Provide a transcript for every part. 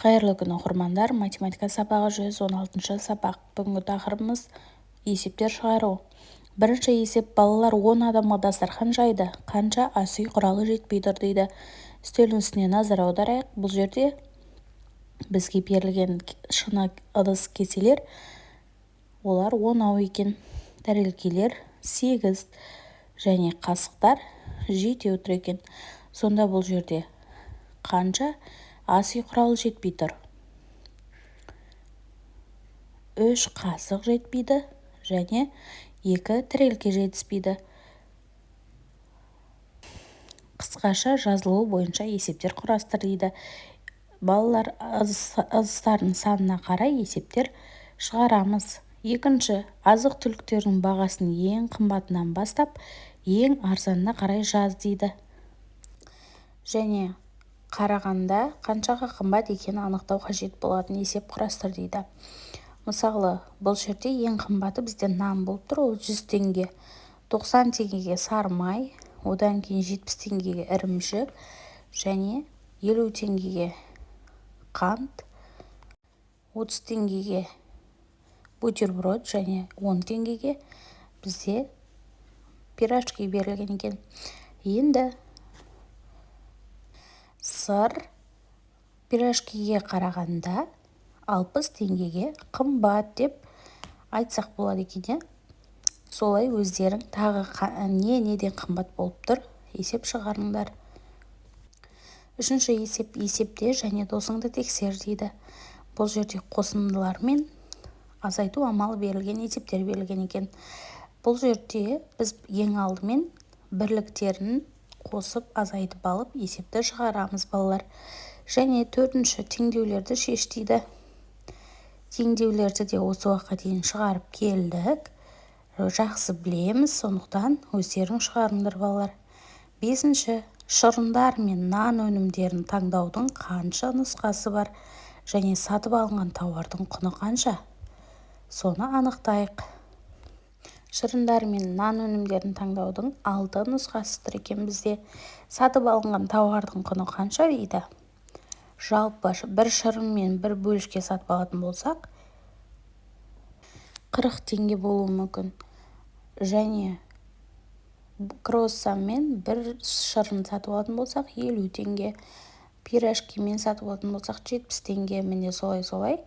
Қайырлы күн оқырмандар, математика сабағы 116 сабақ. Бүгінгі тақырыбымыз есептер шығару. Бірінші есеп: балалар 10 адамға дастархан жайды, қанша ас үй құралы жетпей тұр дейді. Үстелдің үстіне назар аударайық. Бұл жерде бізге берілген шыны ыдыс кеселер, олар 10 екен. Тәрелкелер 8 және қасықтар 7 отыр екен. Сонда бұл жерде қанша ас үй құралы жетпей тұр? 3 қасық жетпейді және 2 тәрелке жетіспейді. Қысқаша жазылуы бойынша есептер құрастыр дейді. Балалар ыдыстардың санына қарай есептер шығарамыз. Екінші, азық-түліктердің бағасын ең қымбатынан бастап ең арзанына қарай жаз дейді. Және қарағанда қаншаға қымбат екенін анықтау қажет болатын есеп құрастыр дейді. Мысалы, бұл жерде ең қымбаты бізде нан болып тұр, ол 100 теңге. 90 теңгеге сары май, одан кейін 70 теңгеге ірімшік және 50 теңгеге қант, 30 теңгеге бутерброд және 10 теңгеге бізде пирожки берілген екен. Енді сыр пирожкиге қарағанда 60 теңгеге қымбат деп айтсақ болады екен. Солай өздерің тағы неден қымбат болып тұр, есеп шығарыңдар. Үшінші есеп: есепте және досыңды тексер дейді. Бұл жерде қосындылар мен азайту амалы берілген, есептер берілген екен. Бұл жерде біз ең алдымен бірліктерін қосып азайтып алып есепті шығарамыз балалар. Және төртінші теңдеулерді шеш дейді. Теңдеулерді де осы уақытқа дейін шығарып келдік. Жақсы білеміз, сондықтан өздерің шығарыңдар балалар. Бесінші, шырындар мен нан өнімдерін таңдаудың қанша нұсқасы бар және сатып алынған тауардың құны қанша? Соны анықтайық. Шырындар мен нан өнімдерін таңдаудың 6 нұсқасы тұр екен бізде. Сатып алынған тауардың құны қанша дейді. Жалпы бір шырын мен бір бөлішке сатып алатын болсақ 40 теңге болуы мүмкін. Және круассанмен бір шырын сатып алатын болсақ 50 теңге. Пирожкимен сатып алатын болсақ 70 теңге. Міне солай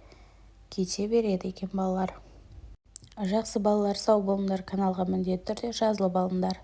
кете береді екен балалар. Жақсы балалар, сау болыңдар, каналға міндетті түрде жазылып алыңдар.